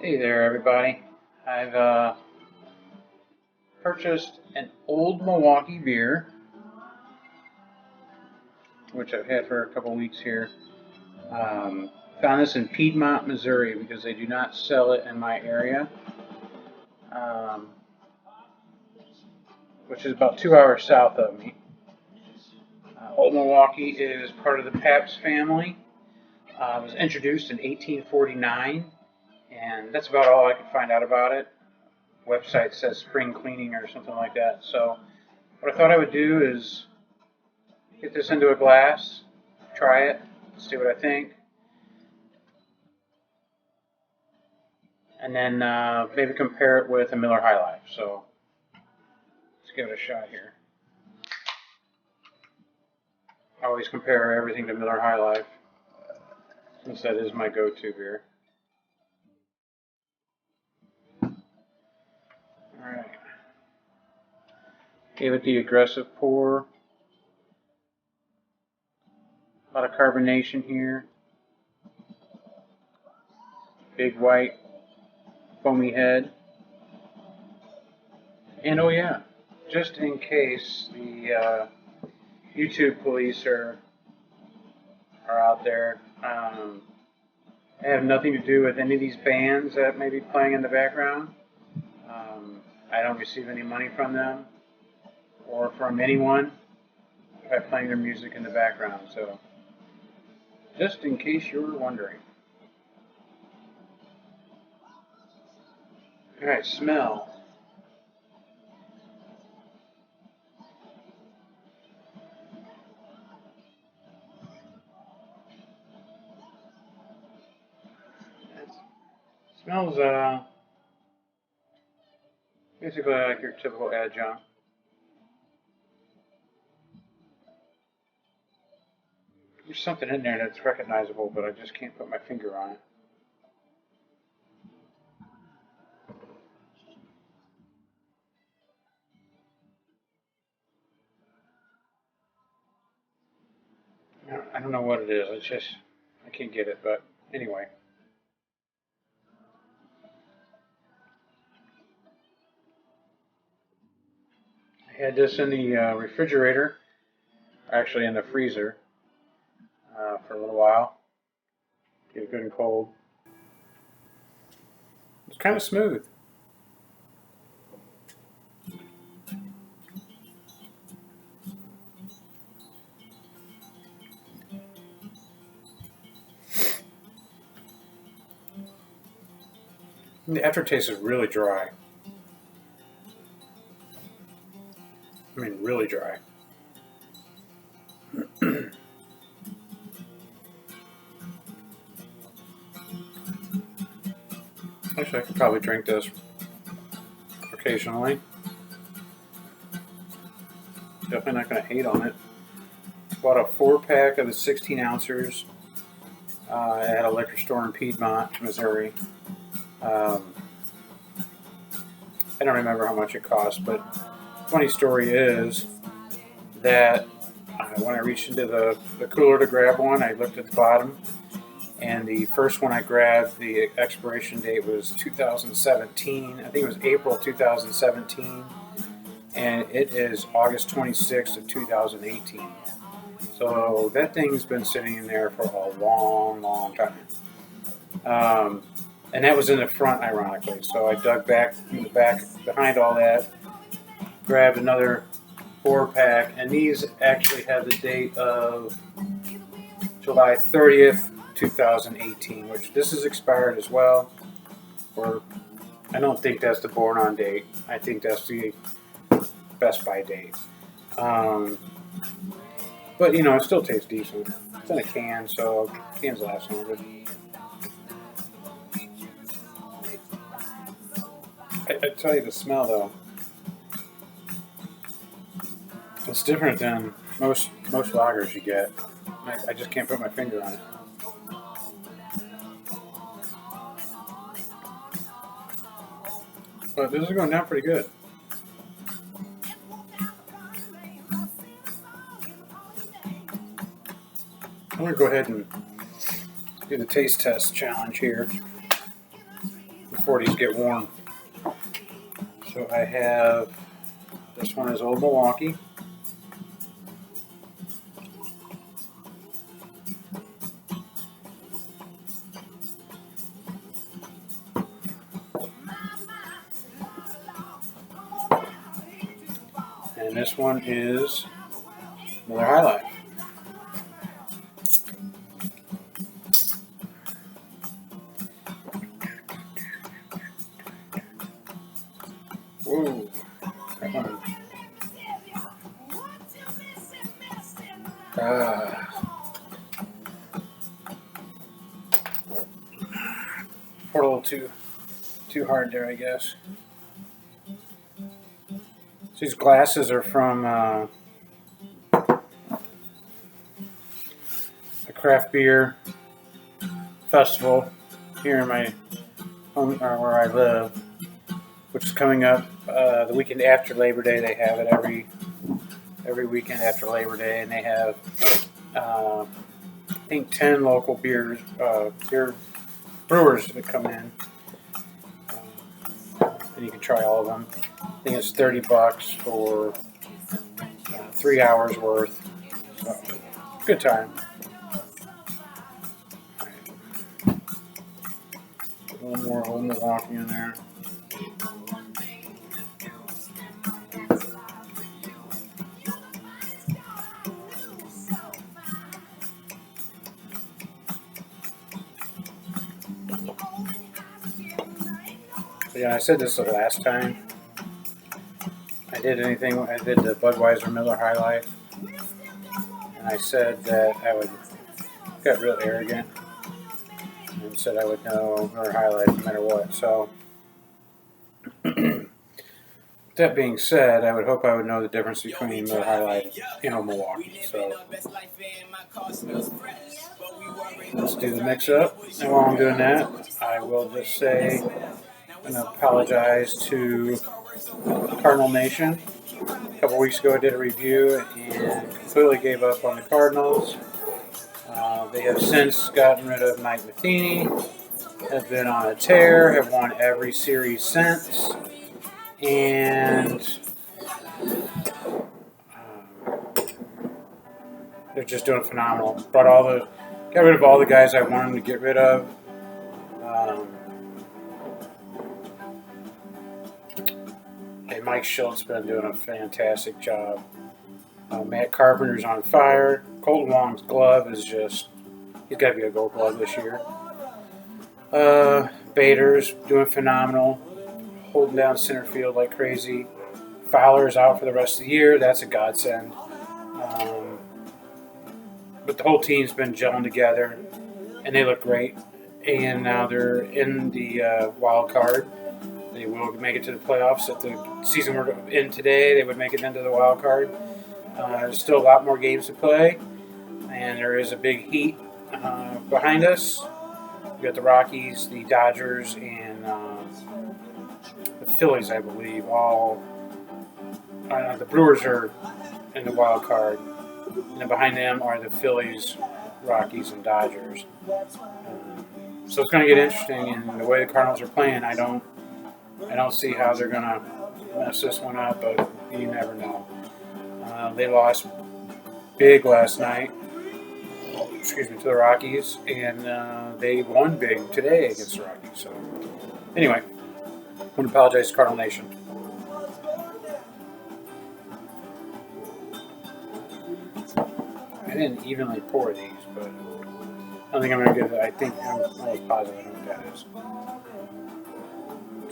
Hey there, everybody. I've purchased an old Milwaukee beer, which I've had for a couple weeks here. Found this in Piedmont, Missouri, because they do not sell it in my area, um, which is about 2 hours south of me. Old Milwaukee is part of the Pabst family. It was introduced in 1849, and that's about all I could find out about it. Website says spring cleaning or something like that. So what I thought I would do is get this into a glass, try it, see what I think, and then maybe compare it with a Miller High Life. So let's give it a shot here. I always compare everything to Miller High Life, since that is my go-to beer. Alright. Gave it the aggressive pour. A lot of carbonation here. Big white foamy head. And oh yeah, just in case the YouTube police are out there, I have nothing to do with any of these bands that may be playing in the background. I don't receive any money from them or from anyone by playing their music in the background. So, just in case you were wondering. Alright, smell. It smells basically like your typical adjunct. There's something in there that's recognizable, but I just can't put my finger on it. I don't know what it is. It's just, I can't get it, but anyway. I had this in the refrigerator, actually in the freezer, for a little while. Get it good and cold. It's kind of smooth. The aftertaste is really dry. I mean, really dry. Actually, I could probably drink this occasionally. Definitely not going to hate on it. Bought a 4-pack of the 16 ounces at a liquor store in Piedmont, Missouri. I don't remember how much it cost, but funny story is that when I reached into the cooler to grab one, I looked at the bottom, and the first one I grabbed, the expiration date was 2017. I think it was April 2017, and it is August 26th of 2018. So that thing's been sitting in there for a long, long time. And that was in the front, ironically. So I dug back in the back behind all that, grabbed another 4-pack, and these actually have the date of July 30th, 2018, which this is expired as well. Or I don't think that's the born on date. I think that's the Best By date. But you know, it still tastes decent. It's in a can, so cans last longer. I tell you, the smell though, it's different than most lagers you get. I just can't put my finger on it. But this is going down pretty good. I'm going to go ahead and do the taste test challenge here. before these get warm. So I have, this one is Old Milwaukee. And this one is Miller High Life. Whoa, that one. Poured a little too hard there, I guess. These glasses are from a craft beer festival here in my home, or where I live, which is coming up the weekend after Labor Day. They have it every weekend after Labor Day, and they have I think 10 local beer brewers that come in, and you can try all of them. I think it's $30 for 3 hours worth. So, good time. A little more Old Milwaukee in there. Yeah, I said this the last time I did anything. I did the Budweiser Miller High Life, and I said that got real arrogant and said I would know Miller High Life no matter what. So, that being said, I would hope I would know the difference between Miller High Life and Old Milwaukee. So, let's do the mix up. And while I'm doing that, I will just say I'm going to apologize to Cardinal Nation. A couple weeks ago I did a review and completely gave up on the Cardinals. They have since gotten rid of Mike Matheny, have been on a tear, have won every series since, and they're just doing phenomenal. Got rid of all the guys I wanted to get rid of. And Mike Schultz been doing a fantastic job. Matt Carpenter's on fire. Colton Wong's glove is just, he's got to be a gold glove this year. Bader's doing phenomenal, holding down center field like crazy. Fowler's out for the rest of the year. That's a godsend. But the whole team's been gelling together, and they look great. And now they're in the wild card. They will make it to the playoffs. If the season were to end today, they would make it into the wild card. There's still a lot more games to play, and there is a big heat behind us. We got the Rockies, the Dodgers, and the Phillies, I believe. All the Brewers are in the wild card, and then behind them are the Phillies, Rockies, and Dodgers. So it's going to get interesting, and the way the Cardinals are playing, I don't see how they're going to mess this one up, but you never know. They lost big last night, to the Rockies, and they won big today against the Rockies. So, anyway, I want to apologize to Cardinal Nation. I didn't evenly pour these, but I don't think I'm going to give it. I think I'm almost positive I know what that is.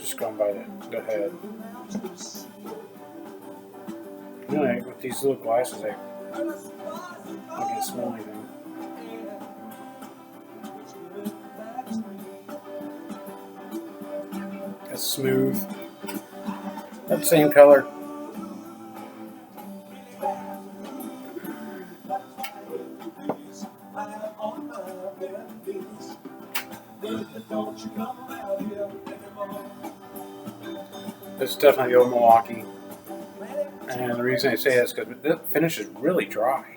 Just going by the head. Anyway, with these little glasses, I can't smell anything. That's smooth. That same color. This is definitely the Old Milwaukee. And the reason I say that is because the finish is really dry.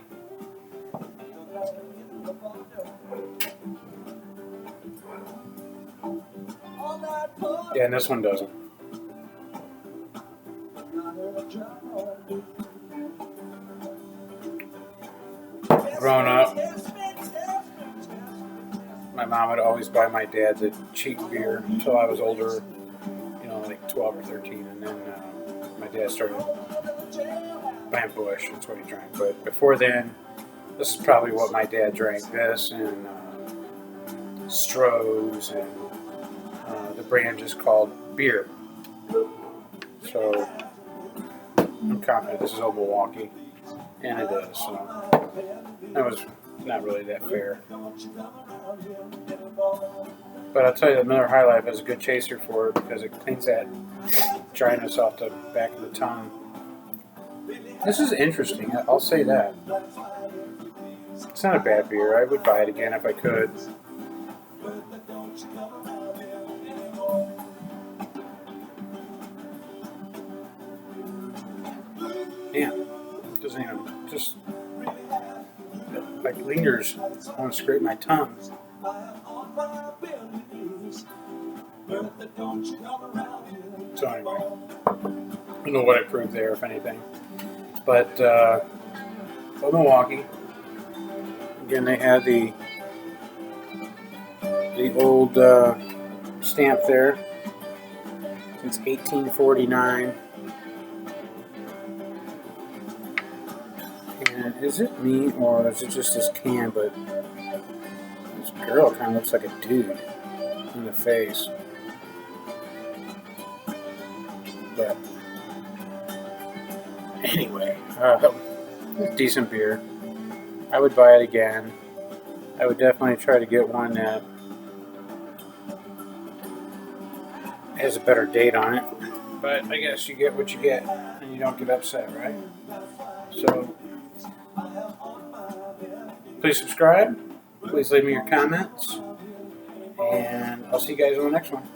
Yeah, and this one doesn't. Growing up, my mom would always buy my dad the cheap beer until I was older, like 12 or 13, and then my dad started buying Bush. That's what he drank. But before then, this is probably what my dad drank. This and Stroh's, and the brand just called beer. So I'm confident this is old Milwaukee, and it is. So that was not really that fair. But I'll tell you that Miller High Life is a good chaser for it because it cleans that dryness off the back of the tongue. This is interesting. I'll say that. It's not a bad beer. I would buy it again if I could. Damn. It doesn't even just like lingers. I want to scrape my tongue. So anyway, I don't know what I proved there, if anything. But Milwaukee, again, they had the old stamp there since 1849. And is it me or is it just this can? But this girl kind of looks like a dude in the face. But anyway, decent beer. I would buy it again. I would definitely try to get one that has a better date on it. But I guess you get what you get, and you don't get upset, right? So please subscribe. Please leave me your comments. And I'll see you guys on the next one.